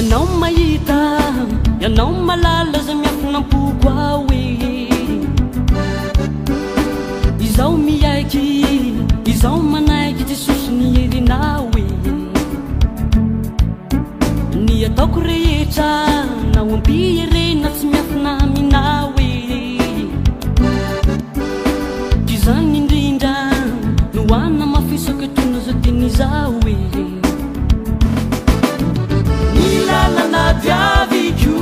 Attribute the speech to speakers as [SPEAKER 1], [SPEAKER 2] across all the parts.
[SPEAKER 1] Ianao mahita, ianao malala za miafinam-poko ao e. Izao miaiky, izao manaiky Jesosy ny herinao e. Ny ataoko rehetra na ombierena tsy miafina aminao e. Izany indrindra no ana mafisaka tona zao tenizao e. Nilalana diaviko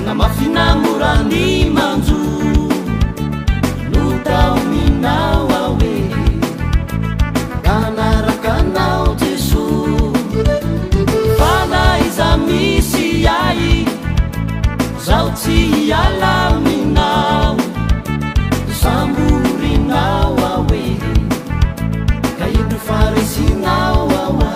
[SPEAKER 1] na mafinamorany manjo no taominao awe kanarakanao Jesu fana iza misy ai zao tsy hiala aminao samburinao awe kaino farisinao awa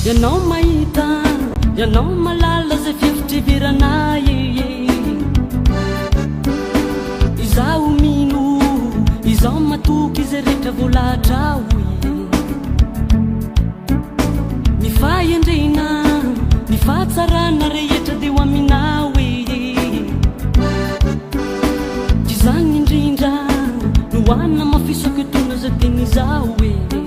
[SPEAKER 1] Ianao mahita, ianao malala zay fifitriviranay e. Izao mino, izao matoky zay rehetra volatrao e. Ny fahendrena, ny fahatsarana rehetra deo aminao e. Izany indrindra no ana mafisaka tona zay tenizao e.